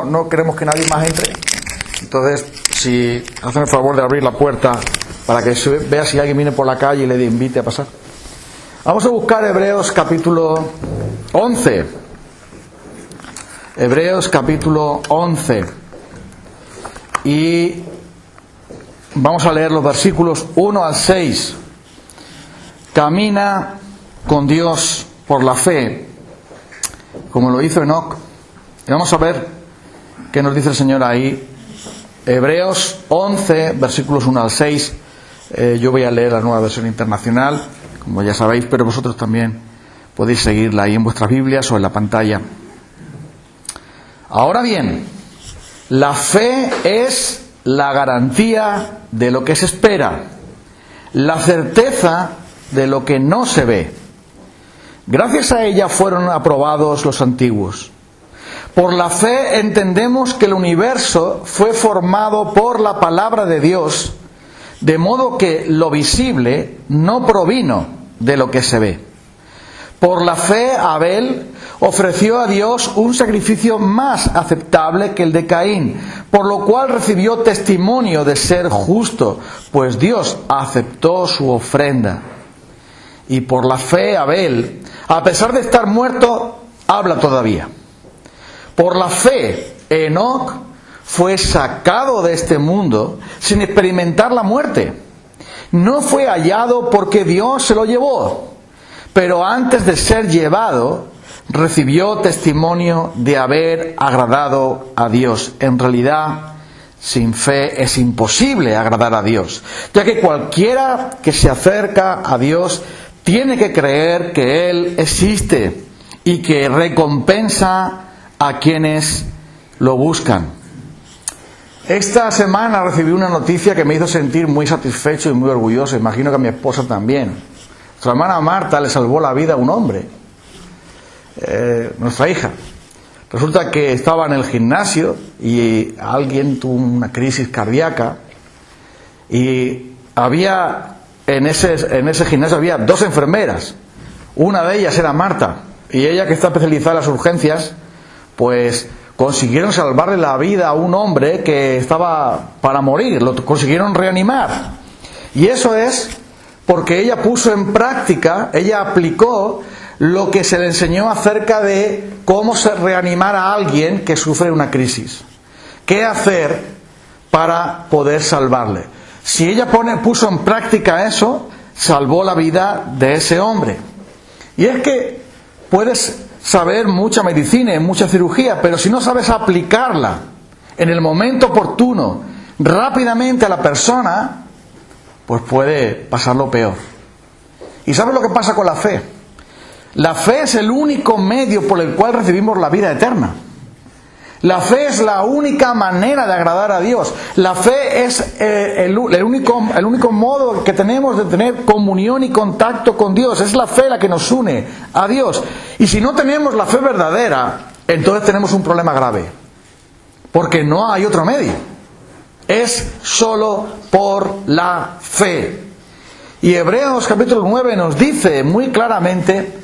No queremos que nadie más entre. Entonces, si hacen el favor de abrir la puerta para que se vea si alguien viene por la calle y le invite a pasar. Vamos a buscar Hebreos capítulo 11. Hebreos capítulo 11. Y vamos a leer los versículos 1 al 6. Camina con Dios por la fe, como lo hizo Enoc. Y vamos a ver qué nos dice el Señor ahí. Hebreos 11, versículos 1 al 6. Yo voy a leer la Nueva Versión Internacional, como ya sabéis, pero vosotros también podéis seguirla ahí en vuestras Biblias o en la pantalla. Ahora bien, la fe es la garantía de lo que se espera, la certeza de lo que no se ve. Gracias a ella fueron aprobados los antiguos. Por la fe entendemos que el universo fue formado por la palabra de Dios, de modo que lo visible no provino de lo que se ve. Por la fe Abel ofreció a Dios un sacrificio más aceptable que el de Caín, por lo cual recibió testimonio de ser justo, pues Dios aceptó su ofrenda. Y por la fe Abel, a pesar de estar muerto, habla todavía. Por la fe Enoc fue sacado de este mundo sin experimentar la muerte. No fue hallado porque Dios se lo llevó, pero antes de ser llevado, recibió testimonio de haber agradado a Dios. En realidad, sin fe es imposible agradar a Dios, ya que cualquiera que se acerca a Dios tiene que creer que Él existe y que recompensa a quienes lo buscan. Esta semana recibí una noticia que me hizo sentir muy satisfecho y muy orgulloso. Imagino que a mi esposa también. Su hermana Marta le salvó la vida a un hombre, nuestra hija. Resulta que estaba en el gimnasio y alguien tuvo una crisis cardíaca y había en ese gimnasio había 2 enfermeras. Una de ellas era Marta y ella, que está especializada en las urgencias, pues consiguieron salvarle la vida a un hombre que estaba para morir, lo consiguieron reanimar. Y eso es porque ella puso en práctica, ella aplicó lo que se le enseñó acerca de cómo reanimar a alguien que sufre una crisis. ¿Qué hacer para poder salvarle? Si ella puso en práctica eso, salvó la vida de ese hombre. Y es que puedes saber mucha medicina y mucha cirugía, pero si no sabes aplicarla en el momento oportuno, rápidamente a la persona, pues puede pasar lo peor. ¿Y sabes lo que pasa con la fe? La fe es el único medio por el cual recibimos la vida eterna. La fe es la única manera de agradar a Dios. La fe es el único modo que tenemos de tener comunión y contacto con Dios. Es la fe la que nos une a Dios. Y si no tenemos la fe verdadera, entonces tenemos un problema grave. Porque no hay otro medio. Es solo por la fe. Y Hebreos capítulo 9 nos dice muy claramente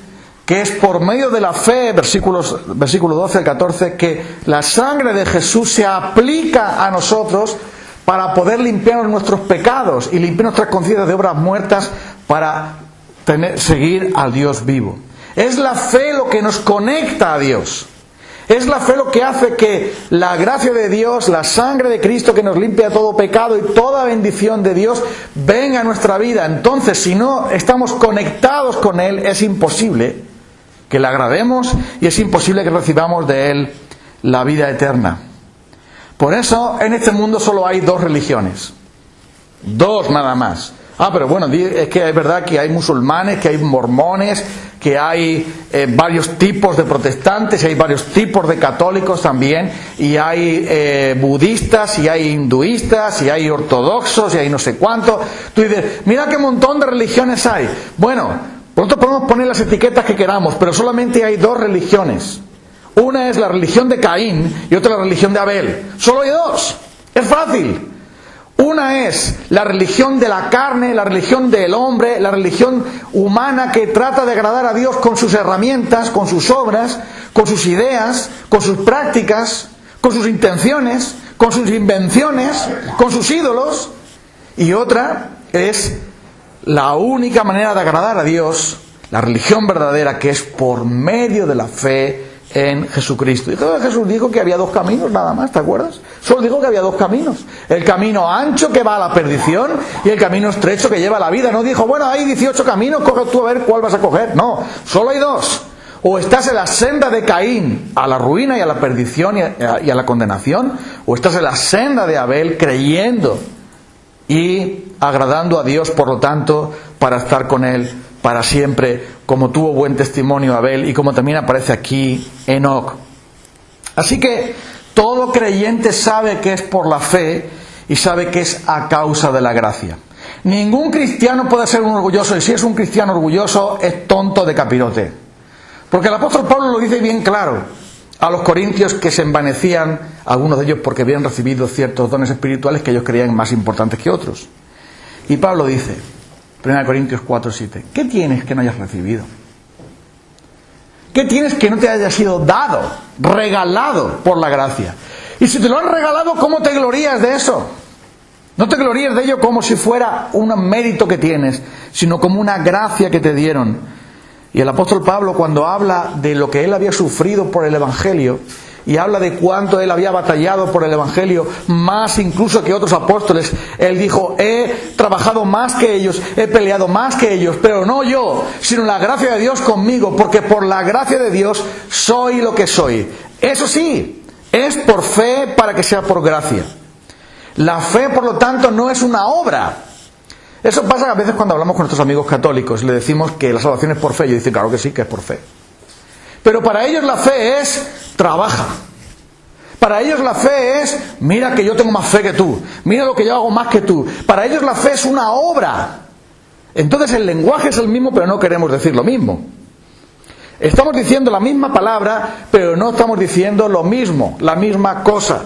que es por medio de la fe, versículo 12 al 14, que la sangre de Jesús se aplica a nosotros para poder limpiar nuestros pecados y limpiar nuestras conciencias de obras muertas para seguir al Dios vivo. Es la fe lo que nos conecta a Dios. Es la fe lo que hace que la gracia de Dios, la sangre de Cristo que nos limpia todo pecado y toda bendición de Dios venga a nuestra vida. Entonces, si no estamos conectados con Él, es imposible que le agrademos y es imposible que recibamos de Él la vida eterna. Por eso, en este mundo solo hay 2 religiones. 2 nada más. Pero bueno, es que es verdad que hay musulmanes, que hay mormones, que hay varios tipos de protestantes, y hay varios tipos de católicos también, y hay budistas, y hay hinduistas, y hay ortodoxos, y hay no sé cuánto. Tú dices, mira qué montón de religiones hay. Bueno, nosotros podemos poner las etiquetas que queramos, pero solamente hay 2 religiones. Una es la religión de Caín y otra la religión de Abel. Solo hay 2. Es fácil. Una es la religión de la carne, la religión del hombre, la religión humana que trata de agradar a Dios con sus herramientas, con sus obras, con sus ideas, con sus prácticas, con sus intenciones, con sus invenciones, con sus ídolos. Y otra es la única manera de agradar a Dios, la religión verdadera, que es por medio de la fe en Jesucristo. Y Jesús dijo que había dos caminos nada más, ¿te acuerdas? Solo dijo que había dos caminos. El camino ancho que va a la perdición y el camino estrecho que lleva a la vida. No dijo, bueno, hay 18 caminos, coge tú a ver cuál vas a coger. No, solo hay dos. O estás en la senda de Caín, a la ruina y a la perdición y a la condenación, o estás en la senda de Abel, creyendo y agradando a Dios, por lo tanto, para estar con Él para siempre, como tuvo buen testimonio Abel y como también aparece aquí Enoc. Así que todo creyente sabe que es por la fe y sabe que es a causa de la gracia. Ningún cristiano puede ser un orgulloso, y si es un cristiano orgulloso es tonto de capirote. Porque el apóstol Pablo lo dice bien claro a los corintios, que se envanecían, algunos de ellos porque habían recibido ciertos dones espirituales que ellos creían más importantes que otros. Y Pablo dice, 1 Corintios 4:7, ¿qué tienes que no hayas recibido? ¿Qué tienes que no te haya sido dado, regalado por la gracia? Y si te lo han regalado, ¿cómo te glorías de eso? No te gloríes de ello como si fuera un mérito que tienes, sino como una gracia que te dieron. Y el apóstol Pablo, cuando habla de lo que él había sufrido por el Evangelio, y habla de cuánto él había batallado por el Evangelio, más incluso que otros apóstoles, él dijo, he trabajado más que ellos, he peleado más que ellos, pero no yo, sino la gracia de Dios conmigo, porque por la gracia de Dios soy lo que soy. Eso sí, es por fe para que sea por gracia. La fe, por lo tanto, no es una obra. Eso pasa a veces cuando hablamos con nuestros amigos católicos, le decimos que la salvación es por fe, y ellos dicen, claro que sí, que es por fe. Pero para ellos la fe es, trabaja. Para ellos la fe es, mira que yo tengo más fe que tú, mira lo que yo hago más que tú. Para ellos la fe es una obra. Entonces el lenguaje es el mismo, pero no queremos decir lo mismo. Estamos diciendo la misma palabra, pero no estamos diciendo lo mismo, la misma cosa.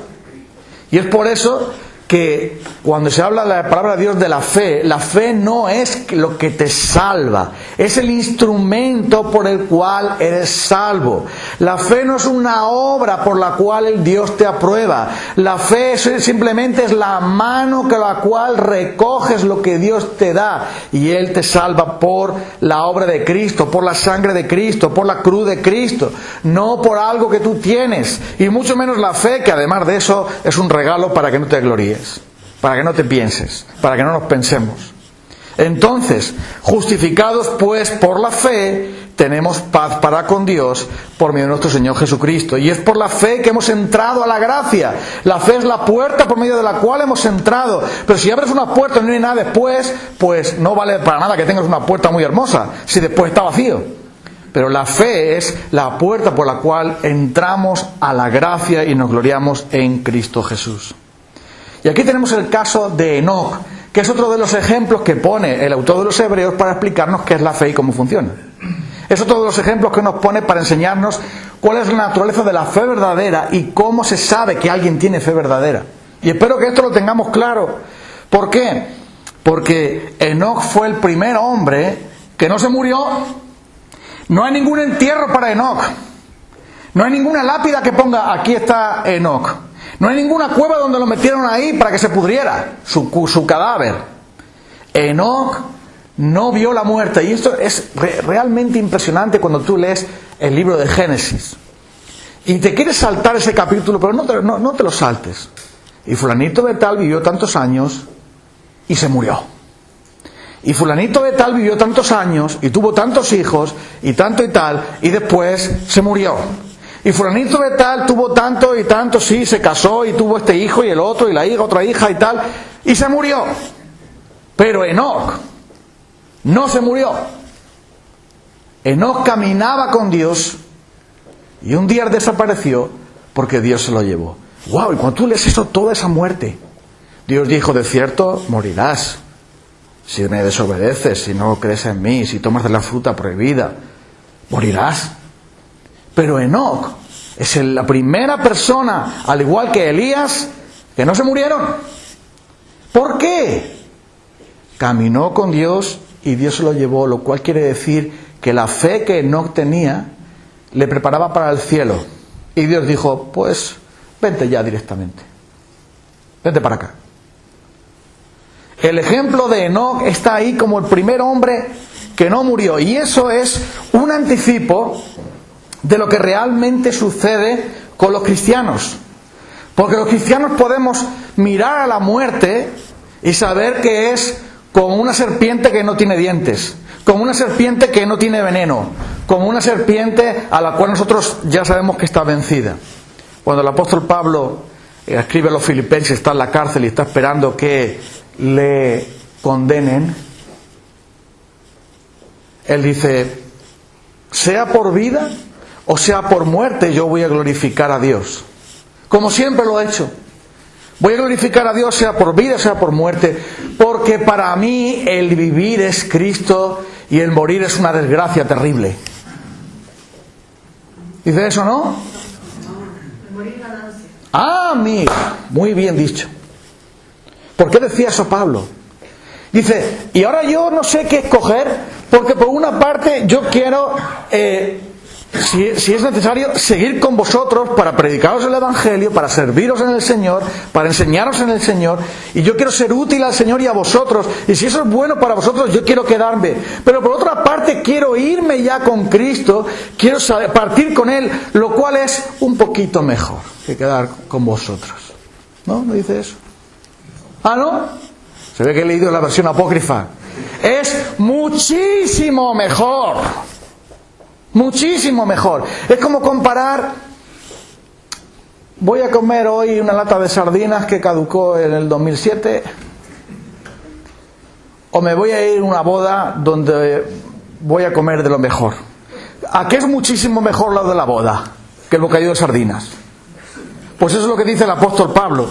Y es por eso que cuando se habla de la palabra de Dios de la fe no es lo que te salva, es el instrumento por el cual eres salvo. La fe no es una obra por la cual el Dios te aprueba. La fe simplemente es la mano con la cual recoges lo que Dios te da y Él te salva por la obra de Cristo, por la sangre de Cristo, por la cruz de Cristo, no por algo que tú tienes, y mucho menos la fe, que además de eso es un regalo para que no te gloríes, para que no te pienses, para que no nos pensemos. Entonces, justificados pues por la fe, tenemos paz para con Dios por medio de nuestro Señor Jesucristo. Y es por la fe que hemos entrado a la gracia. La fe es la puerta por medio de la cual hemos entrado. Pero si abres una puerta y no hay nada después, pues no vale para nada que tengas una puerta muy hermosa, si después está vacío. Pero la fe es la puerta por la cual entramos a la gracia y nos gloriamos en Cristo Jesús. Y aquí tenemos el caso de Enoc, que es otro de los ejemplos que pone el autor de los Hebreos para explicarnos qué es la fe y cómo funciona. Es otro de los ejemplos que nos pone para enseñarnos cuál es la naturaleza de la fe verdadera y cómo se sabe que alguien tiene fe verdadera. Y espero que esto lo tengamos claro. ¿Por qué? Porque Enoc fue el primer hombre que no se murió. No hay ningún entierro para Enoc. No hay ninguna lápida que ponga, aquí está Enoc. No hay ninguna cueva donde lo metieron ahí para que se pudriera su cadáver. Enoc no vio la muerte. Y esto es realmente impresionante cuando tú lees el libro de Génesis. Y te quieres saltar ese capítulo, pero no te lo saltes. Y fulanito de tal vivió tantos años y se murió. Y fulanito de tal vivió tantos años y tuvo tantos hijos y tanto y tal, y después se murió. Y fulanito de tal tuvo tanto y tanto, sí, se casó y tuvo este hijo y el otro y la hija, otra hija y tal, y se murió. Pero Enoc no se murió. Enoc caminaba con Dios y un día desapareció porque Dios se lo llevó. ¡Wow! Y cuando tú lees eso, toda esa muerte, Dios dijo, de cierto morirás si me desobedeces, si no crees en mí, si tomas de la fruta prohibida, morirás. Pero Enoc es la primera persona, al igual que Elías, que no se murieron. ¿Por qué? Caminó con Dios y Dios se lo llevó, lo cual quiere decir que la fe que Enoc tenía le preparaba para el cielo. Y Dios dijo, pues vente ya directamente. Vente para acá. El ejemplo de Enoc está ahí como el primer hombre que no murió. Y eso es un anticipo de lo que realmente sucede con los cristianos. Porque los cristianos podemos mirar a la muerte y saber que es como una serpiente que no tiene dientes, como una serpiente que no tiene veneno, como una serpiente a la cual nosotros ya sabemos que está vencida. Cuando el apóstol Pablo escribe a los filipenses, está en la cárcel y está esperando que le condenen, él dice, sea por vida o sea por muerte, yo voy a glorificar a Dios. Como siempre lo he hecho. Voy a glorificar a Dios sea por vida, sea por muerte, porque para mí el vivir es Cristo y el morir es una desgracia terrible. ¿Dice eso, no? Ah, amigo, muy bien dicho. ¿Por qué decía eso Pablo? Dice, y ahora yo no sé qué escoger, porque por una parte yo quiero, si es necesario, seguir con vosotros para predicaros el Evangelio, para serviros en el Señor, para enseñaros en el Señor, y yo quiero ser útil al Señor y a vosotros, y si eso es bueno para vosotros, yo quiero quedarme. Pero por otra parte quiero irme ya con Cristo, quiero partir con Él, lo cual es un poquito mejor que quedar con vosotros. ¿No? ¿No dice eso? Ah, ¿no? Se ve que he leído la versión apócrifa. Es muchísimo mejor. Muchísimo mejor. Es como comparar, voy a comer hoy una lata de sardinas que caducó en el 2007, o me voy a ir a una boda donde voy a comer de lo mejor. ¿A qué es muchísimo mejor lo de la boda que el bocadillo de sardinas? Pues eso es lo que dice el apóstol Pablo,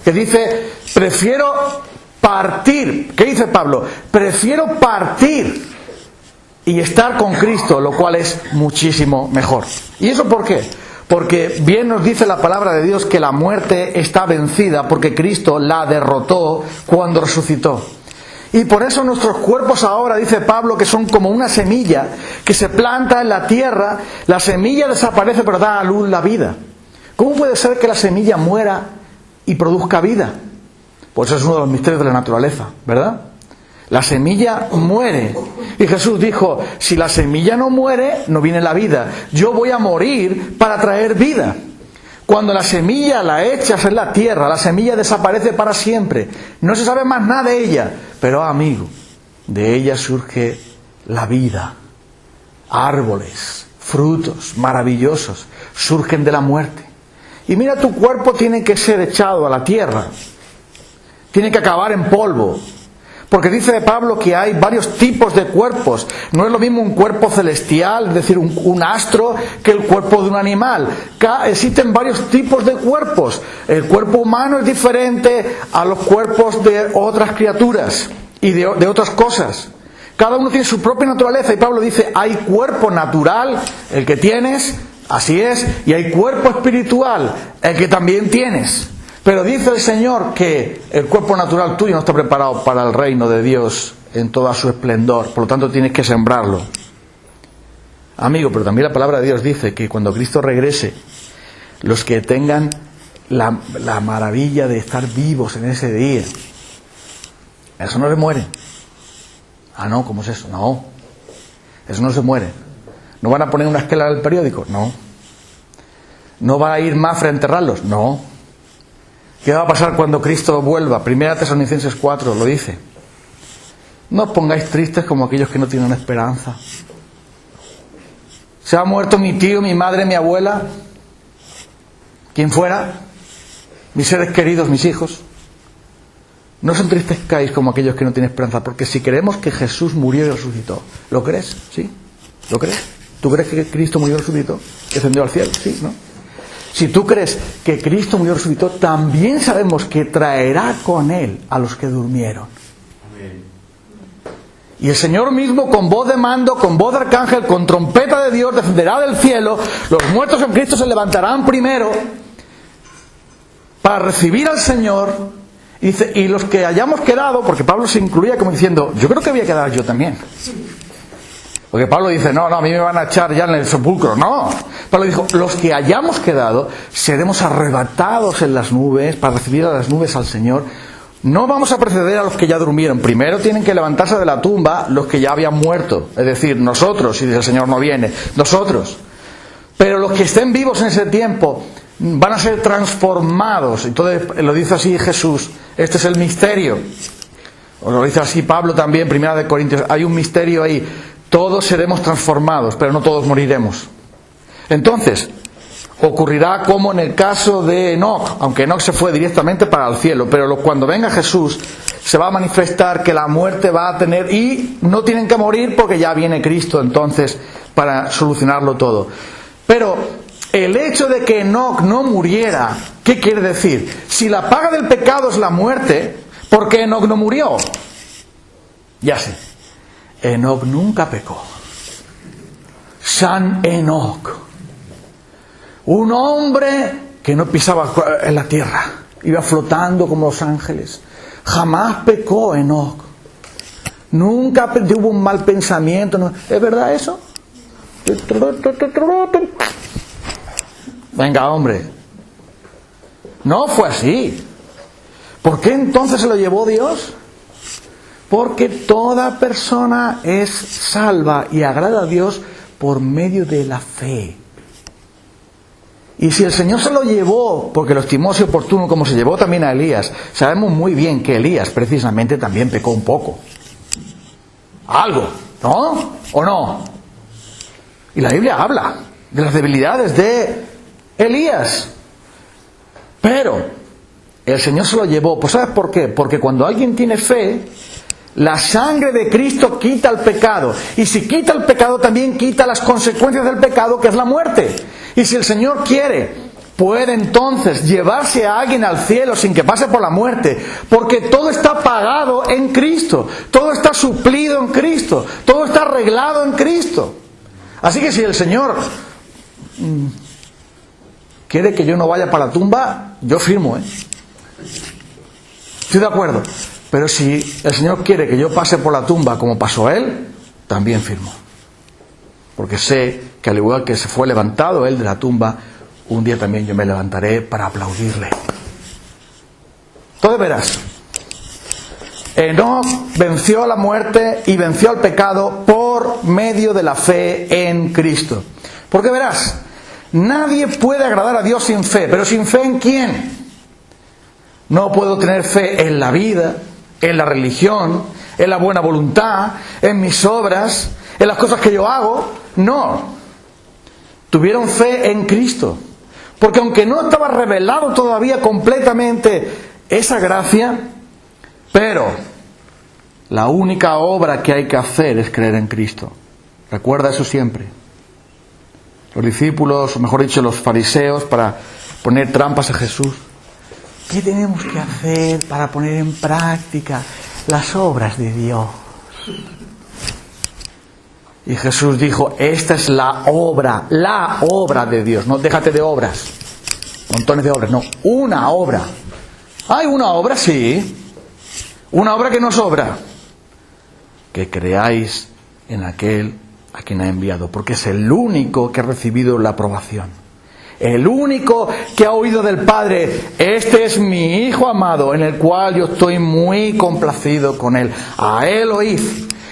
que dice, prefiero partir. ¿Qué dice Pablo? Prefiero partir y estar con Cristo, lo cual es muchísimo mejor. ¿Y eso por qué? Porque bien nos dice la palabra de Dios que la muerte está vencida, porque Cristo la derrotó cuando resucitó. Y por eso nuestros cuerpos ahora, dice Pablo, que son como una semilla que se planta en la tierra. La semilla desaparece pero da a luz la vida. ¿Cómo puede ser que la semilla muera y produzca vida? Pues eso es uno de los misterios de la naturaleza, ¿verdad? La semilla muere. Y Jesús dijo, si la semilla no muere, no viene la vida. Yo voy a morir para traer vida. Cuando la semilla la echas en la tierra, la semilla desaparece para siempre. No se sabe más nada de ella. Pero, amigo, de ella surge la vida. Árboles, frutos maravillosos surgen de la muerte. Y mira, tu cuerpo tiene que ser echado a la tierra. Tiene que acabar en polvo. Porque dice Pablo que hay varios tipos de cuerpos. No es lo mismo un cuerpo celestial, es decir, un astro, que el cuerpo de un animal. Existen varios tipos de cuerpos. El cuerpo humano es diferente a los cuerpos de otras criaturas y de otras cosas. Cada uno tiene su propia naturaleza. Y Pablo dice, hay cuerpo natural, el que tienes, así es, y hay cuerpo espiritual, el que también tienes. Pero dice el Señor que el cuerpo natural tuyo no está preparado para el reino de Dios en toda su esplendor. Por lo tanto, tienes que sembrarlo. Amigo, pero también la palabra de Dios dice que cuando Cristo regrese, los que tengan la maravilla de estar vivos en ese día, eso no se muere. Ah, no, ¿cómo es eso? No. Eso no se muere. ¿No van a poner una esquela en el periódico? No. ¿No va a ir Mafre a enterrarlos? No. ¿Qué va a pasar cuando Cristo vuelva? 1 Tesalonicenses 4 lo dice. No os pongáis tristes como aquellos que no tienen esperanza. Se ha muerto mi tío, mi madre, mi abuela, quien fuera, mis seres queridos, mis hijos. No os entristezcáis como aquellos que no tienen esperanza, porque si creemos que Jesús murió y resucitó, ¿lo crees? ¿Sí? ¿Lo crees? ¿Tú crees que Cristo murió y resucitó? ¿Que ascendió al cielo? Sí, ¿no? Si tú crees que Cristo murió y resucitó, también sabemos que traerá con Él a los que durmieron. Amén. Y el Señor mismo, con voz de mando, con voz de arcángel, con trompeta de Dios, descenderá del cielo. Los muertos en Cristo se levantarán primero para recibir al Señor. Y dice, y los que hayamos quedado, porque Pablo se incluía como diciendo, yo creo que voy a quedar yo también. Porque Pablo dice, no, a mí me van a echar ya en el sepulcro. No, Pablo dijo, los que hayamos quedado, seremos arrebatados en las nubes para recibir a las nubes al Señor. No vamos a preceder a los que ya durmieron. Primero tienen que levantarse de la tumba los que ya habían muerto. Es decir, nosotros, si el Señor no viene, nosotros. Pero los que estén vivos en ese tiempo van a ser transformados. Entonces lo dice así Jesús. Este es el misterio. O lo dice así Pablo también, 1 Corintios. Hay un misterio ahí. Todos seremos transformados, pero no todos moriremos. Entonces, ocurrirá como en el caso de Enoc, aunque Enoc se fue directamente para el cielo, pero cuando venga Jesús se va a manifestar que la muerte va a tener, y no tienen que morir porque ya viene Cristo entonces para solucionarlo todo. Pero el hecho de que Enoc no muriera, ¿qué quiere decir? Si la paga del pecado es la muerte, ¿por qué Enoc no murió? Ya sé. Enoc nunca pecó. San Enoc, un hombre que no pisaba en la tierra, iba flotando como los ángeles. Jamás pecó Enoc. Nunca tuvo un mal pensamiento. No. ¿Es verdad eso? Venga, hombre. No fue así. ¿Por qué entonces se lo llevó Dios? Porque toda persona es salva y agrada a Dios por medio de la fe. Y si el Señor se lo llevó porque lo estimó si oportuno, como se llevó también a Elías, sabemos muy bien que Elías precisamente también pecó un poco. Algo, ¿no? ¿O no? Y la Biblia habla de las debilidades de Elías. Pero el Señor se lo llevó. Pues ¿sabes por qué? Porque cuando alguien tiene fe, la sangre de Cristo quita el pecado. Y si quita el pecado, también quita las consecuencias del pecado, que es la muerte. Y si el Señor quiere, puede entonces llevarse a alguien al cielo sin que pase por la muerte. Porque todo está pagado en Cristo. Todo está suplido en Cristo. Todo está arreglado en Cristo. Así que si el Señor quiere que yo no vaya para la tumba, yo firmo, Estoy de acuerdo. Pero si el Señor quiere que yo pase por la tumba como pasó Él, también firmo. Porque sé que al igual que se fue levantado Él de la tumba, un día también yo me levantaré para aplaudirle. Entonces verás, Enoc venció a la muerte y venció al pecado por medio de la fe en Cristo. Porque verás, nadie puede agradar a Dios sin fe. ¿Pero sin fe en quién? No puedo tener fe en la vida, en la religión, en la buena voluntad, en mis obras, en las cosas que yo hago. No. Tuvieron fe en Cristo. Porque aunque no estaba revelado todavía completamente esa gracia, pero la única obra que hay que hacer es creer en Cristo. Recuerda eso siempre. Los discípulos, o mejor dicho, los fariseos, para poner trampas a Jesús. ¿Qué tenemos que hacer para poner en práctica las obras de Dios? Y Jesús dijo, esta es la obra de Dios. No, déjate de obras, montones de obras, no, una obra. Hay una obra, sí, una obra que no es obra. Que creáis en aquel a quien ha enviado, porque es el único que ha recibido la aprobación. El único que ha oído del Padre, este es mi Hijo amado, en el cual yo estoy muy complacido con él. A él oíd.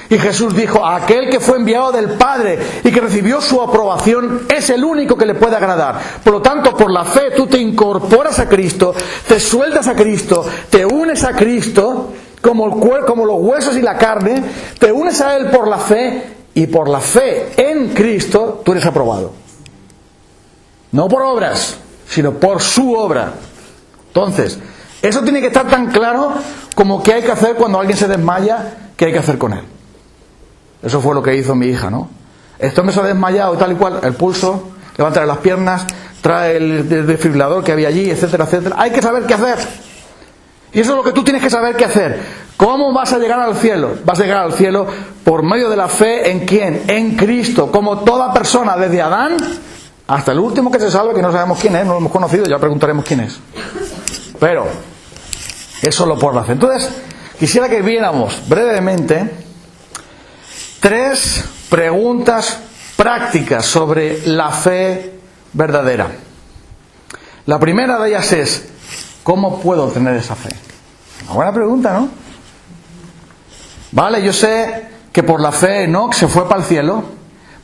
Y Jesús dijo, aquel que fue enviado del Padre y que recibió su aprobación, es el único que le puede agradar. Por lo tanto, por la fe tú te incorporas a Cristo, te sueltas a Cristo, te unes a Cristo, como los huesos y la carne, te unes a Él por la fe, y por la fe en Cristo tú eres aprobado. No por obras, sino por su obra. Entonces, eso tiene que estar tan claro como qué hay que hacer cuando alguien se desmaya, qué hay que hacer con él. Eso fue lo que hizo mi hija, ¿no? Este hombre se ha desmayado y tal y cual, el pulso, levántale las piernas, trae el desfibrilador que había allí, etcétera, etcétera. Hay que saber qué hacer. Y eso es lo que tú tienes que saber qué hacer. ¿Cómo vas a llegar al cielo? Vas a llegar al cielo por medio de la fe en ¿quién? En Cristo. Como toda persona, desde Adán hasta el último que se salve, que no sabemos quién es, no lo hemos conocido, ya preguntaremos quién es. Pero es solo por la fe. Entonces, quisiera que viéramos brevemente tres preguntas prácticas sobre la fe verdadera. La primera de ellas es: ¿cómo puedo tener esa fe? Una buena pregunta, ¿no? Vale, yo sé que por la fe Enoc se fue para el cielo,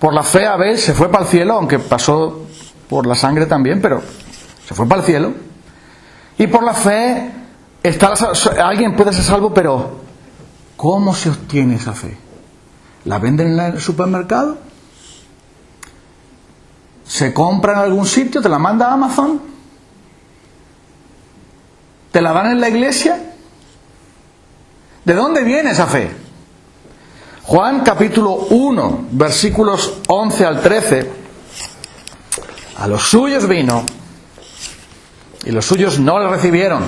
por la fe Abel se fue para el cielo, aunque pasó por la sangre también, pero se fue para el cielo. Y por la fe alguien puede ser salvo, pero ¿cómo se obtiene esa fe? ¿La venden en el supermercado? ¿Se compra en algún sitio? ¿Te la manda a Amazon? ¿Te la dan en la iglesia? ¿De dónde viene esa fe? Juan capítulo 1, versículos 11 al 13. A los suyos vino y los suyos no le recibieron.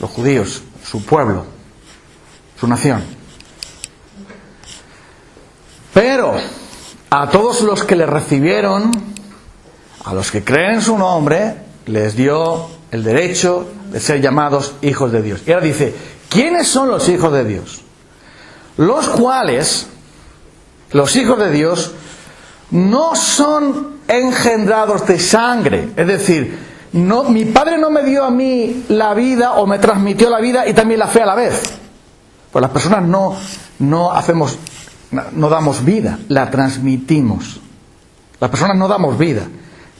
Los judíos, su pueblo, su nación. Pero a todos los que le recibieron, a los que creen en su nombre, les dio el derecho de ser llamados hijos de Dios. Y ahora dice: ¿quiénes son los hijos de Dios? Los cuales, los hijos de Dios, no son engendrados de sangre. Es decir, no, mi Padre no me dio a mí la vida o me transmitió la vida y también la fe a la vez. Pues las personas no damos vida, la transmitimos. Las personas no damos vida,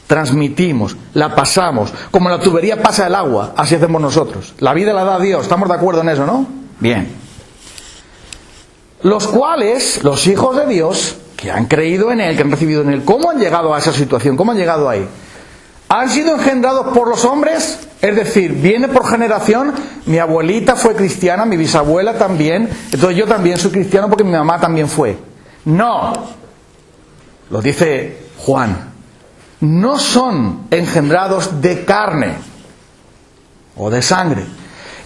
transmitimos, la pasamos. Como la tubería pasa el agua, así hacemos nosotros. La vida la da Dios, ¿estamos de acuerdo en eso, no? Bien. Los cuales, los hijos de Dios, que han creído en Él, que han recibido en Él, ¿cómo han llegado a esa situación? ¿Cómo han llegado ahí? ¿Han sido engendrados por los hombres? Es decir, viene por generación. Mi abuelita fue cristiana, mi bisabuela también, entonces yo también soy cristiano porque mi mamá también fue. No, lo dice Juan, no son engendrados de carne o de sangre.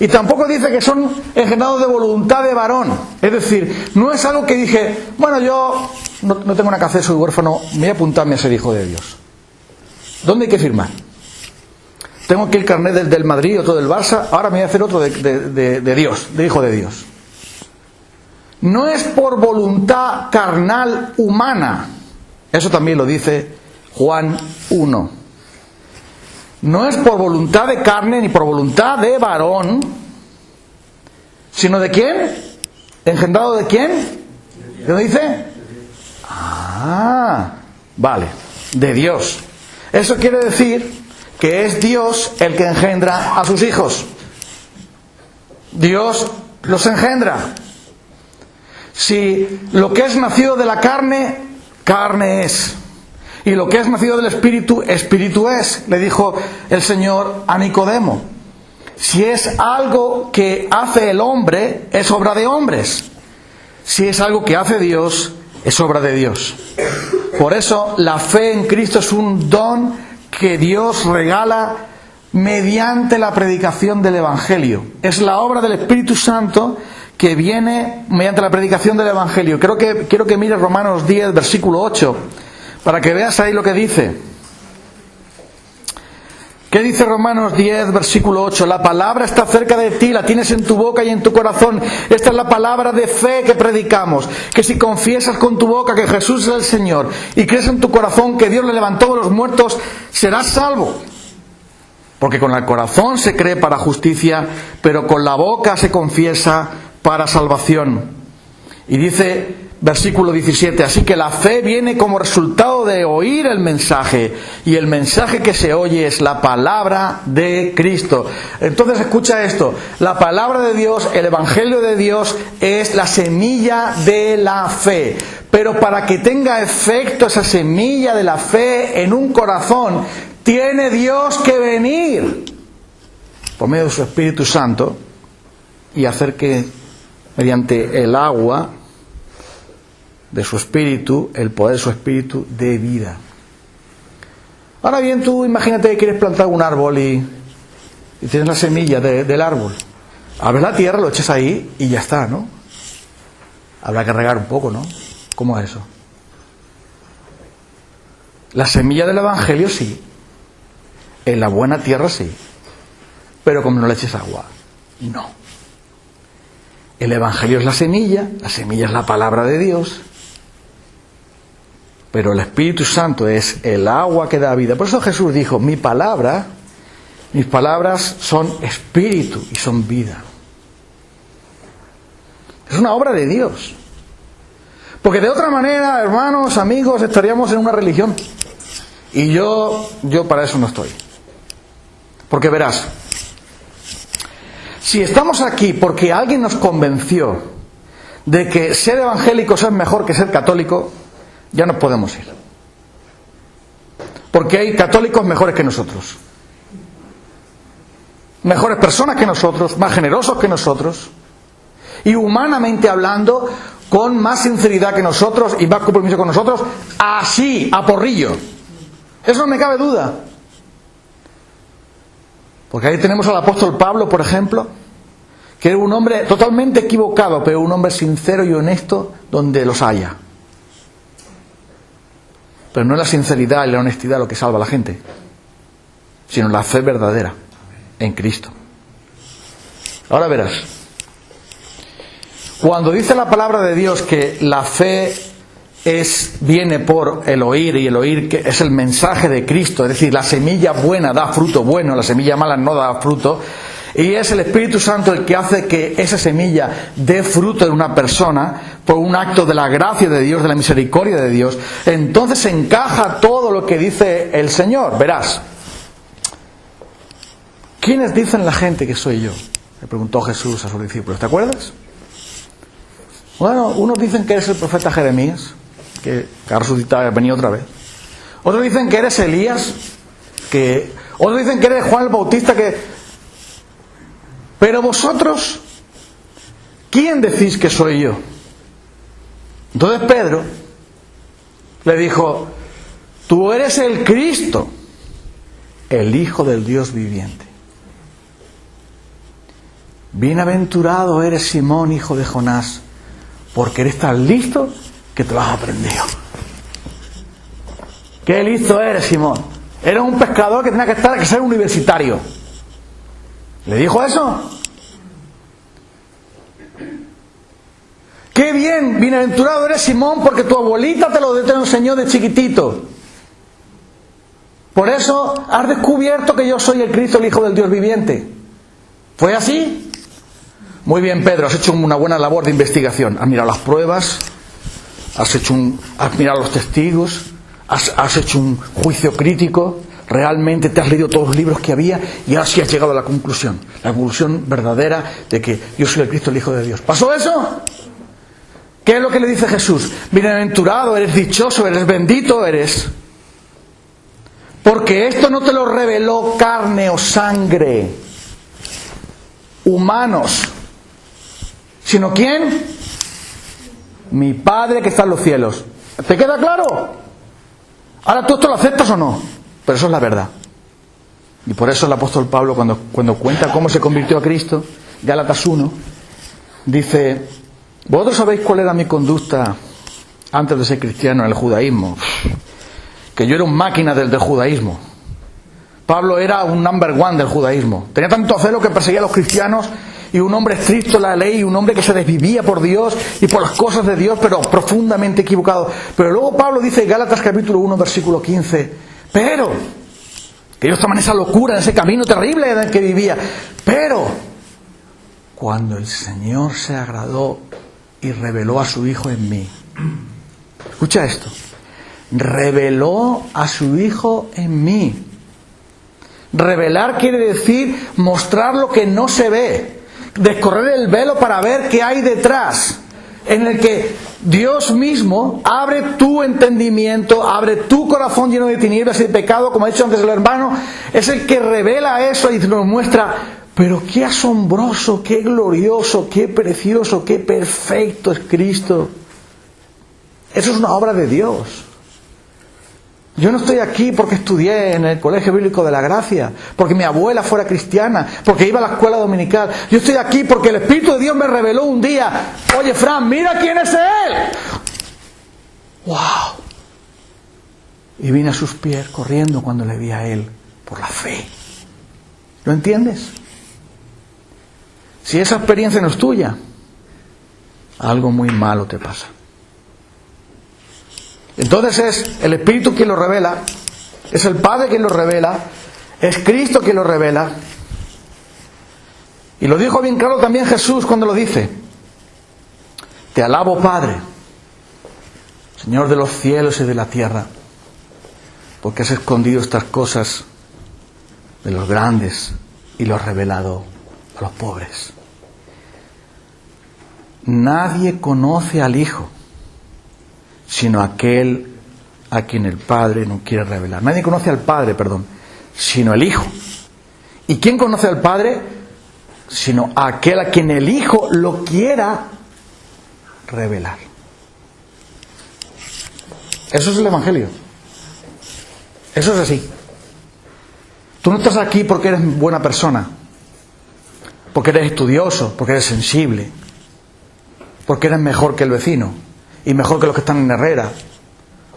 Y tampoco dice que son engendrados de voluntad de varón. Es decir, no es algo que dije, bueno, yo no tengo nada que hacer, soy huérfano, me voy a apuntarme a ser hijo de Dios. ¿Dónde hay que firmar? Tengo aquí el carnet del Madrid, otro del Barça, ahora me voy a hacer otro de Dios, de hijo de Dios. No es por voluntad carnal humana. Eso también lo dice Juan 1. No es por voluntad de carne ni por voluntad de varón, sino ¿de quién? ¿Engendrado de quién? ¿Qué lo dice? Ah, vale, de Dios. Eso quiere decir que es Dios el que engendra a sus hijos. Dios los engendra. Si lo que es nacido de la carne, carne es. Y lo que es nacido del Espíritu, Espíritu es, le dijo el Señor a Nicodemo. Si es algo que hace el hombre, es obra de hombres. Si es algo que hace Dios, es obra de Dios. Por eso la fe en Cristo es un don que Dios regala mediante la predicación del Evangelio. Es la obra del Espíritu Santo que viene mediante la predicación del Evangelio. Quiero que mires Romanos 10, versículo 8. Para que veas ahí lo que dice. ¿Qué dice Romanos 10, versículo 8? La palabra está cerca de ti, la tienes en tu boca y en tu corazón. Esta es la palabra de fe que predicamos. Que si confiesas con tu boca que Jesús es el Señor y crees en tu corazón que Dios le levantó de los muertos, serás salvo. Porque con el corazón se cree para justicia, pero con la boca se confiesa para salvación. Y dice... Versículo 17, así que la fe viene como resultado de oír el mensaje, y el mensaje que se oye es la palabra de Cristo. Entonces escucha esto, la palabra de Dios, el Evangelio de Dios es la semilla de la fe. Pero para que tenga efecto esa semilla de la fe en un corazón, tiene Dios que venir por medio de su Espíritu Santo y hacer que mediante el agua de su espíritu, el poder de su espíritu, de vida. Ahora bien, tú imagínate que quieres plantar un árbol y tienes la semilla del árbol. Abres la tierra, lo echas ahí y ya está, ¿no? Habrá que regar un poco, ¿no? ¿Cómo es eso? La semilla del Evangelio sí, en la buena tierra sí, pero como no le eches agua, no. El Evangelio es la semilla es la palabra de Dios, Pero el Espíritu Santo es el agua que da vida. Por eso Jesús dijo, mis palabras son espíritu y son vida. Es una obra de Dios. Porque de otra manera, hermanos, amigos, estaríamos en una religión. Y yo para eso no estoy. Porque verás, si estamos aquí porque alguien nos convenció de que ser evangélicos es mejor que ser católico, ya no podemos ir. Porque hay católicos mejores que nosotros. Mejores personas que nosotros, más generosos que nosotros. Y humanamente hablando, con más sinceridad que nosotros y más compromiso con nosotros, así, a porrillo. Eso no me cabe duda. Porque ahí tenemos al apóstol Pablo, por ejemplo, que era un hombre totalmente equivocado, pero un hombre sincero y honesto donde los haya. Pero no es la sinceridad y la honestidad lo que salva a la gente, sino la fe verdadera en Cristo. Ahora verás. Cuando dice la palabra de Dios que la fe viene por el oír, y el oír que es el mensaje de Cristo, es decir, la semilla buena da fruto bueno, la semilla mala no da fruto, y es el Espíritu Santo el que hace que esa semilla dé fruto en una persona por un acto de la gracia de Dios, de la misericordia de Dios, entonces encaja todo lo que dice el Señor. Verás, ¿quiénes dicen la gente que soy yo?, le preguntó Jesús a sus discípulos. ¿Te acuerdas? Bueno, unos dicen que eres el profeta Jeremías, que ha resucitado y ha venido otra vez. Otros dicen que eres Elías, otros dicen que eres Juan el Bautista, Pero vosotros, ¿quién decís que soy yo? Entonces Pedro le dijo, tú eres el Cristo, el Hijo del Dios viviente. Bienaventurado eres Simón, hijo de Jonás, porque eres tan listo que te lo has aprendido. Qué listo eres, Simón. Eres un pescador que tenía que ser universitario. ¿Le dijo eso? Qué bien, bienaventurado eres, Simón, porque tu abuelita te lo enseñó de chiquitito. Por eso has descubierto que yo soy el Cristo, el Hijo del Dios viviente. ¿Fue así? Muy bien, Pedro, has hecho una buena labor de investigación. Has mirado las pruebas, has mirado los testigos, has hecho un juicio crítico, realmente te has leído todos los libros que había y ahora sí has llegado a la conclusión verdadera de que yo soy el Cristo, el Hijo de Dios. ¿Pasó eso? ¿Qué es lo que le dice Jesús? Bienaventurado, eres dichoso, eres bendito, eres. Porque esto no te lo reveló carne o sangre, humanos, sino ¿quién? Mi Padre que está en los cielos. ¿Te queda claro? Ahora, ¿tú esto lo aceptas o no? Pero eso es la verdad. Y por eso el apóstol Pablo, cuando cuenta cómo se convirtió a Cristo, Gálatas 1, dice, vosotros sabéis cuál era mi conducta antes de ser cristiano en el judaísmo, que yo era un máquina del judaísmo. Pablo era un number one del judaísmo. Tenía tanto celo que perseguía a los cristianos, y un hombre estricto en la ley, un hombre que se desvivía por Dios y por las cosas de Dios, pero profundamente equivocado. Pero luego Pablo dice en Gálatas capítulo 1, versículo 15, pero, que yo estaba en esa locura, en ese camino terrible en el que vivía, pero, cuando el Señor se agradó y reveló a su Hijo en mí. Escucha esto. Reveló a su Hijo en mí. Revelar quiere decir mostrar lo que no se ve. Descorrer el velo para ver qué hay detrás. En el que Dios mismo abre tu entendimiento, abre tu corazón lleno de tinieblas y de pecado, como ha dicho antes el hermano. Es el que revela eso y nos muestra, pero qué asombroso, qué glorioso, qué precioso, qué perfecto es Cristo. Eso es una obra de Dios. Yo no estoy aquí porque estudié en el Colegio Bíblico de la Gracia, porque mi abuela fuera cristiana, porque iba a la escuela dominical. Yo estoy aquí porque el Espíritu de Dios me reveló un día, oye Fran, mira quién es Él. ¡Wow! Y vine a sus pies corriendo cuando le vi a Él, por la fe. ¿Lo entiendes? Si esa experiencia no es tuya, algo muy malo te pasa. Entonces es el Espíritu quien lo revela, es el Padre quien lo revela, es Cristo quien lo revela. Y lo dijo bien claro también Jesús cuando lo dice: te alabo, Padre, Señor de los cielos y de la tierra, porque has escondido estas cosas de los grandes y lo has revelado a los pobres. Nadie conoce al Hijo sino aquel a quien el Padre no quiere revelar. Nadie conoce al Padre, sino el Hijo. ¿Y quién conoce al Padre? Sino aquel a quien el Hijo lo quiera revelar. Eso es el Evangelio. Eso es así. Tú no estás aquí porque eres buena persona, porque eres estudioso, porque eres sensible, porque eres mejor que el vecino y mejor que los que están en Herrera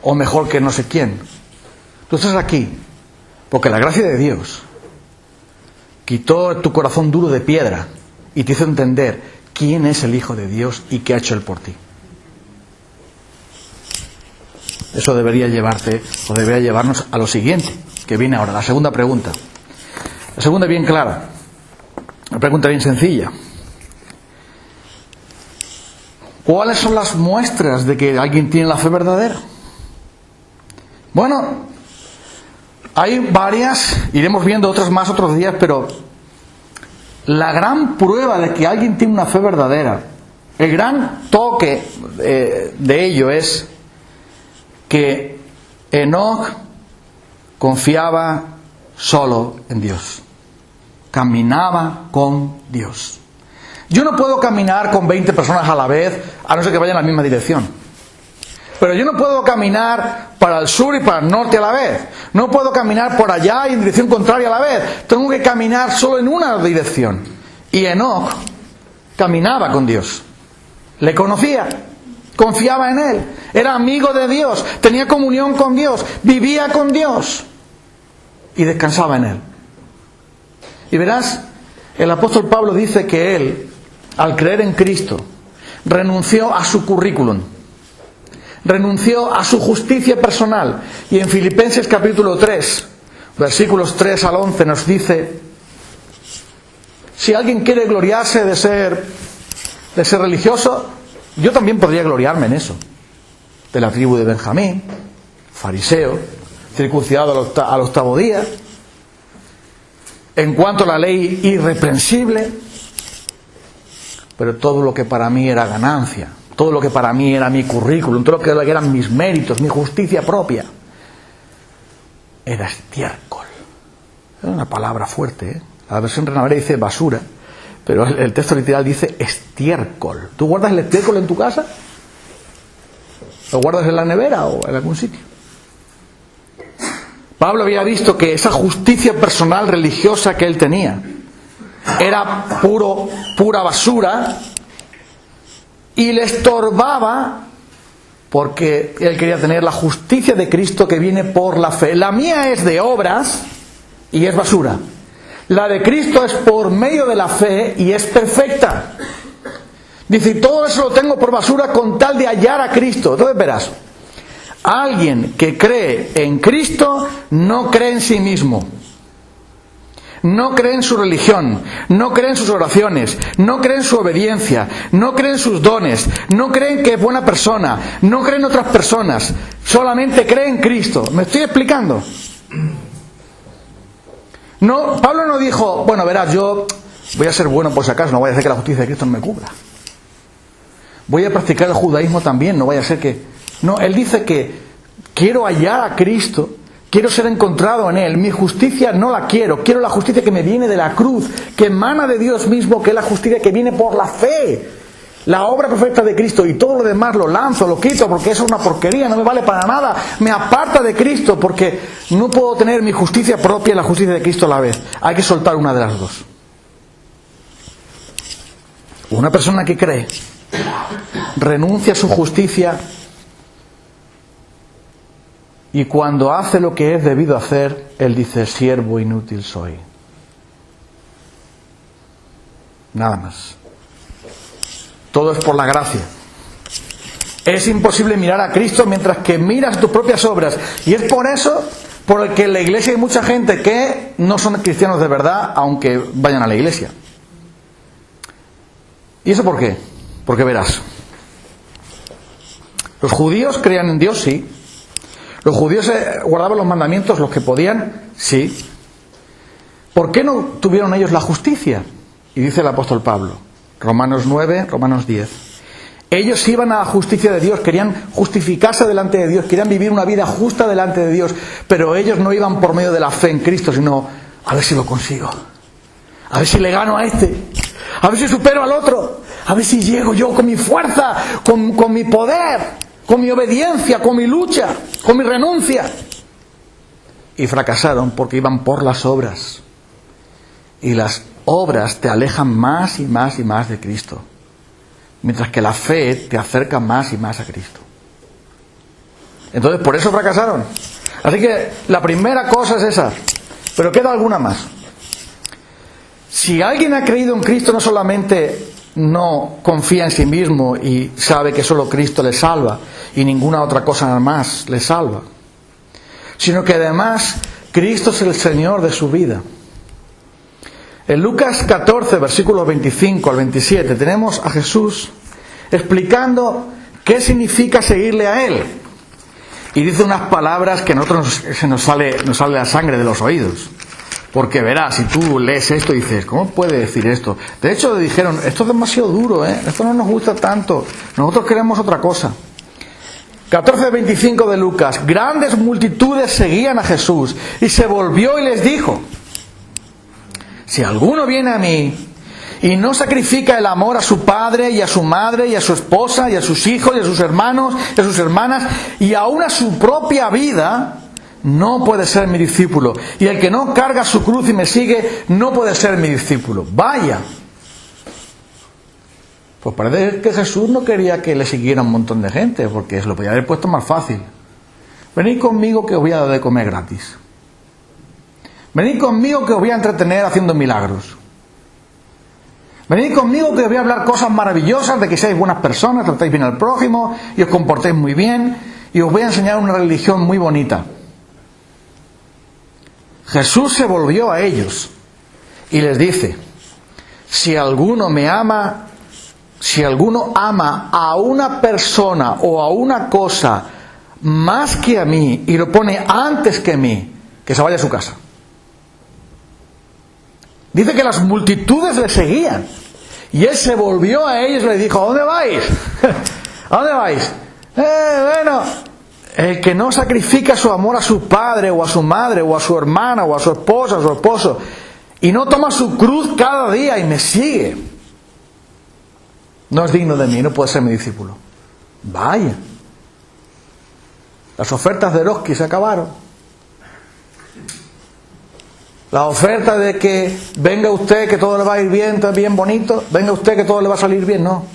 o mejor que no sé quién. Tú estás aquí porque la gracia de Dios quitó tu corazón duro de piedra y te hizo entender quién es el Hijo de Dios y qué ha hecho Él por ti. Eso debería llevarnos a lo siguiente, que viene ahora, la segunda pregunta. La segunda bien clara, una pregunta bien sencilla. ¿Cuáles son las muestras de que alguien tiene la fe verdadera? Bueno, hay varias, iremos viendo otras más otros días, pero la gran prueba de que alguien tiene una fe verdadera, el gran toque de ello es que Enoc confiaba solo en Dios, caminaba con Dios. Yo no puedo caminar con 20 personas a la vez, a no ser que vayan en la misma dirección. Pero yo no puedo caminar para el sur y para el norte a la vez. No puedo caminar por allá y en dirección contraria a la vez. Tengo que caminar solo en una dirección. Y Enoc caminaba con Dios. Le conocía, confiaba en Él, era amigo de Dios, tenía comunión con Dios, vivía con Dios y descansaba en Él. Y verás, el apóstol Pablo dice que él, al creer en Cristo, renunció a su currículum, renunció a su justicia personal. Y en Filipenses capítulo 3, versículos 3 al 11 nos dice: si alguien quiere gloriarse de ser religioso, yo también podría gloriarme en eso. De la tribu de Benjamín, fariseo, circuncidado al octavo día, en cuanto a la ley irreprensible. Pero todo lo que para mí era ganancia, todo lo que para mí era mi currículum, todo lo que eran mis méritos, mi justicia propia, era estiércol. Es una palabra fuerte, ¿eh? La versión Reina Valera dice basura, pero el texto literal dice estiércol. ¿Tú guardas el estiércol en tu casa? ¿Lo guardas en la nevera o en algún sitio? Pablo había visto que esa justicia personal religiosa que él tenía era pura basura y le estorbaba, porque él quería tener la justicia de Cristo que viene por la fe. La mía es de obras y es basura. La de Cristo es por medio de la fe y es perfecta. Dice, y todo eso lo tengo por basura con tal de hallar a Cristo. Entonces verás, alguien que cree en Cristo no cree en sí mismo, no cree en su religión, no cree en sus oraciones, no cree en su obediencia, no cree en sus dones, no cree en que es buena persona, no cree en otras personas, solamente cree en Cristo. ¿Me estoy explicando? No, Pablo no dijo, bueno, verás, yo voy a ser bueno por si acaso, no vaya a ser que la justicia de Cristo no me cubra. Voy a practicar el judaísmo también, no vaya a ser que... No, él dice que quiero hallar a Cristo, quiero ser encontrado en Él. Mi justicia no la quiero la justicia que me viene de la cruz, que emana de Dios mismo, que es la justicia que viene por la fe, la obra perfecta de Cristo. Y todo lo demás lo lanzo, lo quito, porque eso es una porquería, no me vale para nada, me aparta de Cristo, porque no puedo tener mi justicia propia y la justicia de Cristo a la vez. Hay que soltar una de las dos. Una persona que cree renuncia a su justicia y cuando hace lo que es debido hacer, él dice, siervo inútil soy. Nada más. Todo es por la gracia. Es imposible mirar a Cristo mientras que miras tus propias obras. Y es por eso por el que en la iglesia hay mucha gente que no son cristianos de verdad, aunque vayan a la iglesia. ¿Y eso por qué? Porque verás. Los judíos creían en Dios, sí. Los judíos guardaban los mandamientos, los que podían, sí. ¿Por qué no tuvieron ellos la justicia? Y dice el apóstol Pablo, Romanos 9, Romanos 10. Ellos iban a la justicia de Dios, querían justificarse delante de Dios, querían vivir una vida justa delante de Dios, pero ellos no iban por medio de la fe en Cristo, sino a ver si lo consigo, a ver si le gano a este, a ver si supero al otro, a ver si llego yo con mi fuerza, con mi poder, con mi obediencia, con mi lucha, con mi renuncia. Y fracasaron porque iban por las obras. Y las obras te alejan más y más y más de Cristo, mientras que la fe te acerca más y más a Cristo. Entonces, por eso fracasaron. Así que la primera cosa es esa, pero queda alguna más. Si alguien ha creído en Cristo, no solamente no confía en sí mismo y sabe que solo Cristo le salva y ninguna otra cosa más le salva, sino que además Cristo es el Señor de su vida. En Lucas 14, versículos 25 al 27, tenemos a Jesús explicando qué significa seguirle a Él. Y dice unas palabras que a nosotros nos sale la sangre de los oídos. Porque verás, si tú lees esto y dices, ¿cómo puede decir esto? De hecho, dijeron, esto es demasiado duro, esto no nos gusta tanto, nosotros queremos otra cosa. 14:25 de Lucas, grandes multitudes seguían a Jesús, y se volvió y les dijo, si alguno viene a mí y no sacrifica el amor a su padre y a su madre y a su esposa y a sus hijos y a sus hermanos y a sus hermanas y aún a su propia vida, no puede ser mi discípulo. Y el que no carga su cruz y me sigue, no puede ser mi discípulo. Vaya. Pues parece que Jesús no quería que le siguiera un montón de gente, porque se lo podía haber puesto más fácil. Venid conmigo que os voy a dar de comer gratis. Venid conmigo que os voy a entretener haciendo milagros. Venid conmigo que os voy a hablar cosas maravillosas de que seáis buenas personas, tratáis bien al prójimo y os comportéis muy bien y os voy a enseñar una religión muy bonita. Jesús se volvió a ellos y les dice, si alguno ama a una persona o a una cosa más que a mí y lo pone antes que mí, que se vaya a su casa. Dice que las multitudes le seguían y él se volvió a ellos y les dijo, ¿a dónde vais? ¿A dónde vais? Bueno, el que no sacrifica su amor a su padre o a su madre o a su hermana o a su esposa o a su esposo y no toma su cruz cada día y me sigue, no es digno de mí, no puede ser mi discípulo. Vaya, las ofertas de Eroski se acabaron. La oferta de que venga usted que todo le va a ir bien, todo bien bonito, venga usted que todo le va a salir bien, no.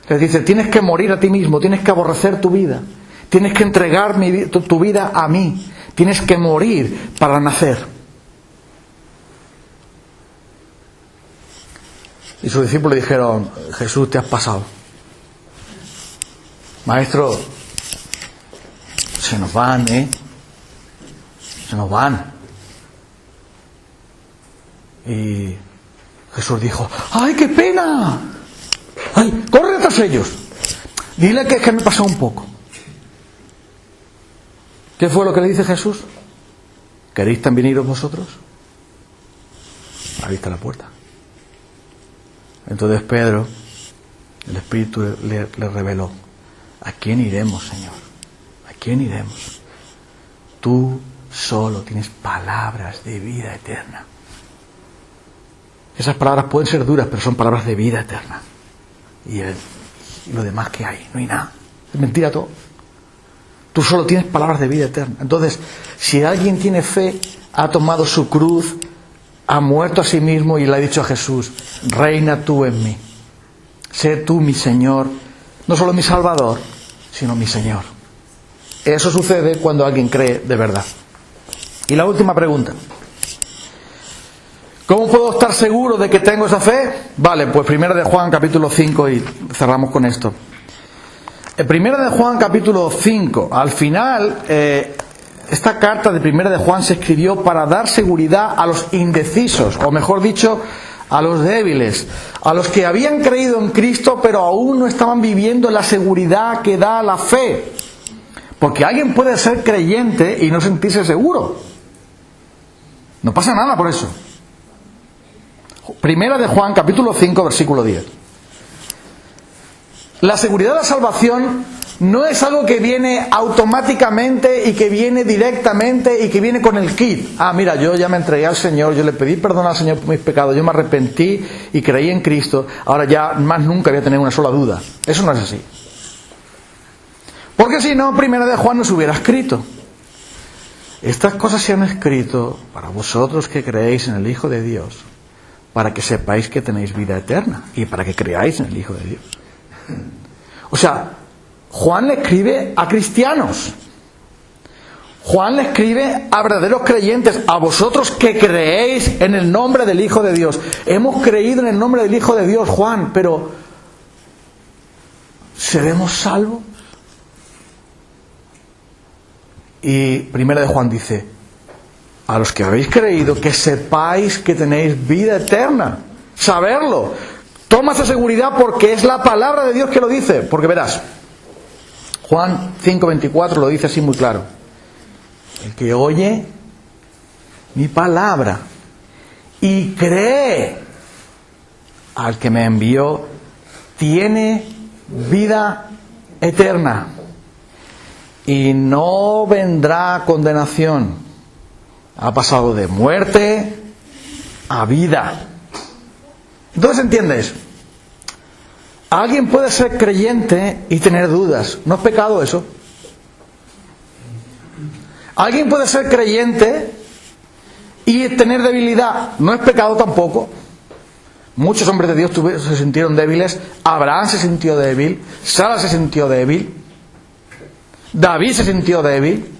Les dice, tienes que morir a ti mismo, tienes que aborrecer tu vida, tienes que entregar tu vida a mí, tienes que morir para nacer. Y sus discípulos le dijeron, Jesús, te has pasado. Maestro, se nos van, se nos van. Y Jesús dijo, ¡ay, qué pena! ¡Ay, corre tras ellos! Dile que es que me pasó un poco. ¿Qué fue lo que le dice Jesús? ¿Queréis también iros vosotros? Ahí está la puerta. Entonces Pedro, el Espíritu le reveló, ¿a quién iremos, Señor? ¿A quién iremos? Tú solo tienes palabras de vida eterna. Esas palabras pueden ser duras, pero son palabras de vida eterna. Y lo demás que hay, no hay nada. Es mentira todo. Tú solo tienes palabras de vida eterna. Entonces, si alguien tiene fe, ha tomado su cruz, ha muerto a sí mismo y le ha dicho a Jesús, reina tú en mí. Sé tú mi Señor, no solo mi Salvador, sino mi Señor. Eso sucede cuando alguien cree de verdad. Y la última pregunta. ¿Cómo puedo estar seguro de que tengo esa fe? Vale, pues 1 de Juan capítulo 5 y cerramos con esto. Primera de Juan capítulo 5, al final, esta carta de Primera de Juan se escribió para dar seguridad a los indecisos, o mejor dicho, a los débiles, a los que habían creído en Cristo pero aún no estaban viviendo la seguridad que da la fe. Porque alguien puede ser creyente y no sentirse seguro. No pasa nada por eso. Primera de Juan capítulo 5 versículo 10. La seguridad de la salvación no es algo que viene automáticamente y que viene directamente y que viene con el kit. Ah, mira, yo ya me entregué al Señor, yo le pedí perdón al Señor por mis pecados, yo me arrepentí y creí en Cristo, ahora ya más nunca voy a tener una sola duda. Eso no es así. Porque si no, Primera de Juan no se hubiera escrito. Estas cosas se han escrito para vosotros que creéis en el Hijo de Dios, para que sepáis que tenéis vida eterna y para que creáis en el Hijo de Dios. O sea, Juan le escribe a cristianos. Juan le escribe a verdaderos creyentes, a vosotros que creéis en el nombre del Hijo de Dios. Hemos creído en el nombre del Hijo de Dios, Juan, pero ¿seremos salvos? Y Primera de Juan dice, a los que habéis creído, que sepáis que tenéis vida eterna. Saberlo. Toma esa seguridad porque es la palabra de Dios que lo dice. Porque verás, Juan 5:24 lo dice así muy claro. El que oye mi palabra y cree al que me envió, tiene vida eterna y no vendrá condenación. Ha pasado de muerte a vida. Entonces, ¿entiendes? Alguien puede ser creyente y tener dudas. ¿No es pecado eso? Alguien puede ser creyente y tener debilidad. ¿No es pecado tampoco? Muchos hombres de Dios se sintieron débiles. Abraham se sintió débil. Sara se sintió débil. David se sintió débil.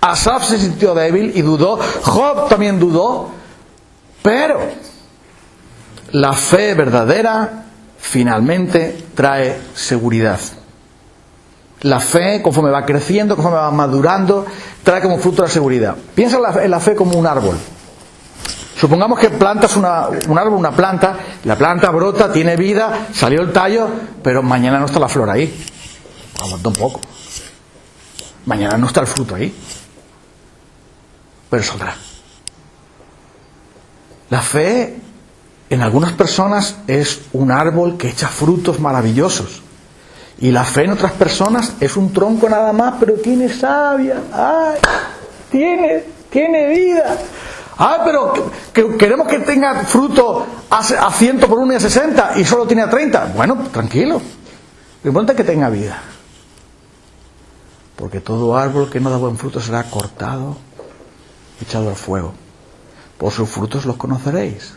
Asaf se sintió débil y dudó. Job también dudó. Pero la fe verdadera finalmente trae seguridad. La fe, conforme va creciendo, conforme va madurando, trae como fruto la seguridad. Piensa en la fe como un árbol. Supongamos que plantas un árbol, una planta, la planta brota, tiene vida, salió el tallo, pero mañana no está la flor ahí. Aguanta un poco. Mañana no está el fruto ahí. Pero saldrá. La fe en algunas personas es un árbol que echa frutos maravillosos. Y la fe en otras personas es un tronco nada más, pero tiene savia. ¡Ay! Tiene vida. ¡Ay, pero queremos que tenga fruto a 100 por 1 y a 60 y solo tiene a 30! Bueno, tranquilo. Lo importante es que tenga vida. Porque todo árbol que no da buen fruto será cortado, echado al fuego. Por sus frutos los conoceréis.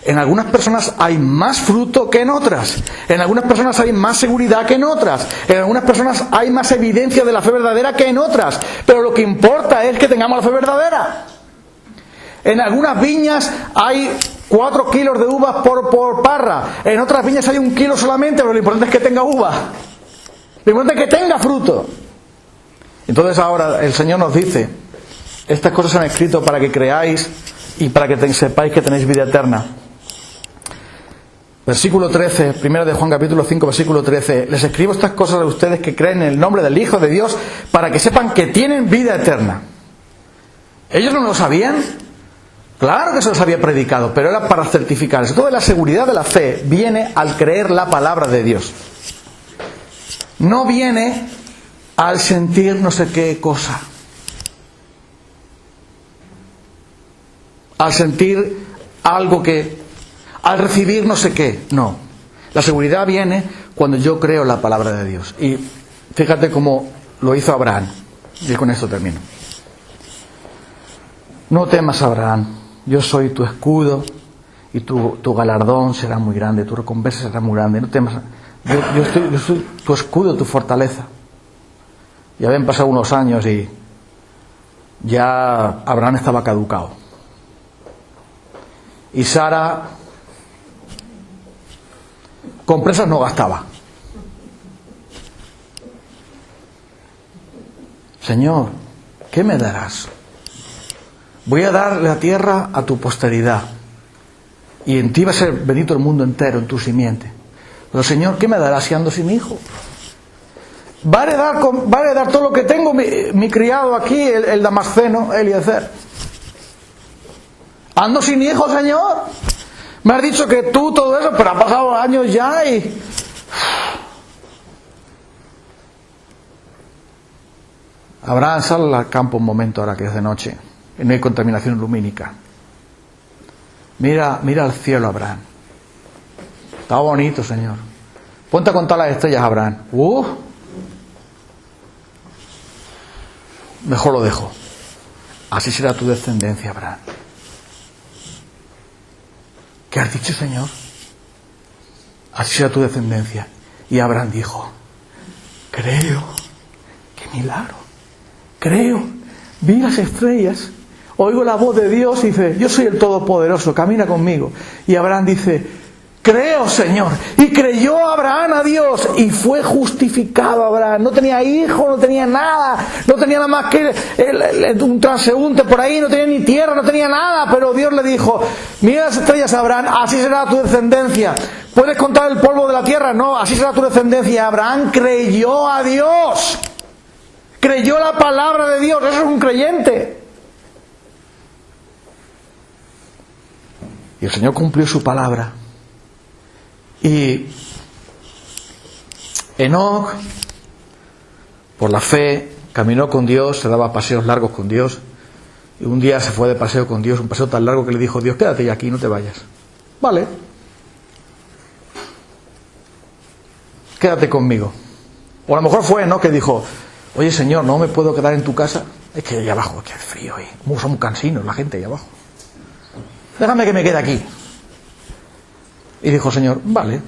En algunas personas hay más fruto que en otras. En algunas personas hay más seguridad que en otras. En algunas personas hay más evidencia de la fe verdadera que en otras. Pero lo que importa es que tengamos la fe verdadera. En algunas viñas hay 4 kilos de uvas por parra. En otras viñas hay 1 kilo solamente, pero lo importante es que tenga uva. Lo importante es que tenga fruto. Entonces ahora el Señor nos dice, estas cosas se han escrito para que creáis y para que sepáis que tenéis vida eterna. Versículo 13, primero de Juan capítulo 5, versículo 13. Les escribo estas cosas a ustedes que creen en el nombre del Hijo de Dios para que sepan que tienen vida eterna. ¿Ellos no lo sabían? Claro que se los había predicado, pero era para certificarse. Toda la seguridad de la fe viene al creer la palabra de Dios. No viene al sentir no sé qué cosa. Al sentir algo que... al recibir no sé qué. No. La seguridad viene cuando yo creo la palabra de Dios. Y fíjate cómo lo hizo Abraham. Y con esto termino. No temas, Abraham. Yo soy tu escudo y tu galardón será muy grande, tu recompensa será muy grande. No temas. Yo soy tu escudo, tu fortaleza. Ya habían pasado unos años y ya Abraham estaba caducado. Y Sara con presas no gastaba. Señor, ¿qué me darás? Voy a dar la tierra a tu posteridad, y en ti va a ser bendito el mundo entero, en tu simiente. Pero Señor, ¿qué me darás si ando sin hijo? Va a heredar todo lo que tengo mi criado aquí, el Damasceno, Eliezer. Ando sin hijo, Señor. Me has dicho que tú todo eso, pero han pasado años ya y... Abraham, sal al campo un momento ahora que es de noche y no hay contaminación lumínica. Mira al cielo, Abraham. Está bonito, Señor. Ponte a contar las estrellas, Abraham. Mejor lo dejo. Así será tu descendencia, Abraham. ¿Qué has dicho, Señor? Así será tu descendencia. Y Abraham dijo: creo. ¡Qué milagro! Creo. Vi las estrellas. Oigo la voz de Dios y dice: yo soy el Todopoderoso, camina conmigo. Y Abraham dice: creo, Señor. Y creyó Abraham a Dios y fue justificado Abraham. No tenía hijo, no tenía nada, no tenía nada más que un transeúnte por ahí, no tenía ni tierra, no tenía nada, pero Dios le dijo: mira las estrellas, Abraham, así será tu descendencia. ¿Puedes contar el polvo de la tierra? No, así será tu descendencia. Abraham creyó a Dios, creyó la palabra de Dios. Eso es un creyente. Y el Señor cumplió su palabra. Y Enoc, por la fe, caminó con Dios, se daba paseos largos con Dios. Y un día se fue de paseo con Dios, un paseo tan largo que le dijo Dios: quédate ya aquí, no te vayas. Vale. Quédate conmigo. O a lo mejor fue Enoc que dijo: oye, Señor, no me puedo quedar en tu casa. Es que allá abajo, que es frío ahí. Son muy cansinos la gente allá abajo. Déjame que me quede aquí. Y dijo: Señor, vale.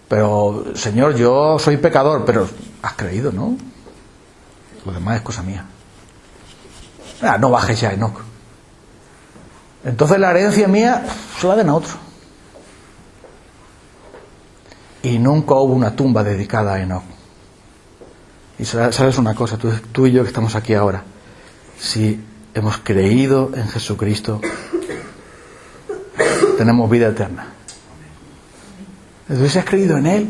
Pero, Señor, yo soy pecador. Pero has creído, ¿no? Lo demás es cosa mía. No bajes ya, Enoc. Entonces la herencia mía se la den a otro. Y nunca hubo una tumba dedicada a Enoc. Y sabes una cosa, tú y yo que estamos aquí ahora, si hemos creído en Jesucristo, tenemos vida eterna. Entonces, si has creído en Él,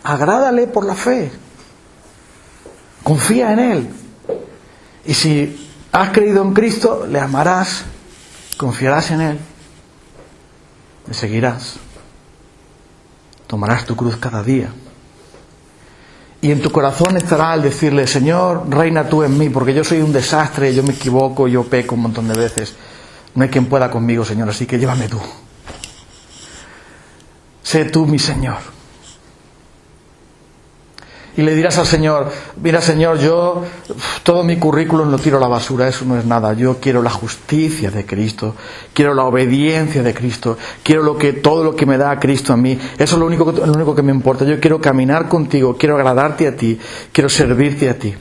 agrádale por la fe, confía en Él. Y si has creído en Cristo, le amarás, confiarás en Él, le seguirás, tomarás tu cruz cada día. Y en tu corazón estará el decirle: Señor, reina tú en mí, porque yo soy un desastre, yo me equivoco, yo peco un montón de veces. No hay quien pueda conmigo, Señor, así que llévame tú. Sé tú mi Señor. Y le dirás al Señor: mira, Señor, yo todo mi currículum lo tiro a la basura, eso no es nada. Yo quiero la justicia de Cristo, quiero la obediencia de Cristo, quiero todo lo que me da Cristo a mí. Eso es lo único que me importa. Yo quiero caminar contigo, quiero agradarte a ti, quiero servirte a ti.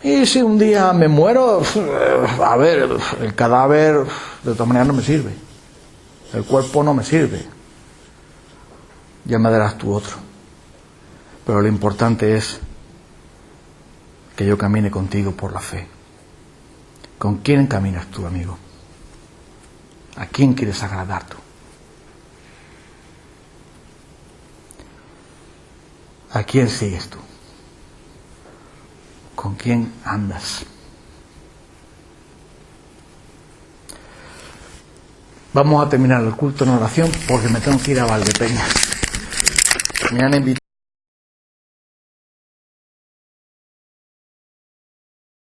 Y si un día me muero, a ver, el cadáver de todas maneras no me sirve, el cuerpo no me sirve, ya me darás tú otro. Pero lo importante es que yo camine contigo por la fe. ¿Con quién caminas tú, amigo? ¿A quién quieres agradar tú? ¿A quién sigues tú? ¿Con quién andas? Vamos a terminar el culto en oración porque me tengo que ir a Valdepeñas. Me han invitado.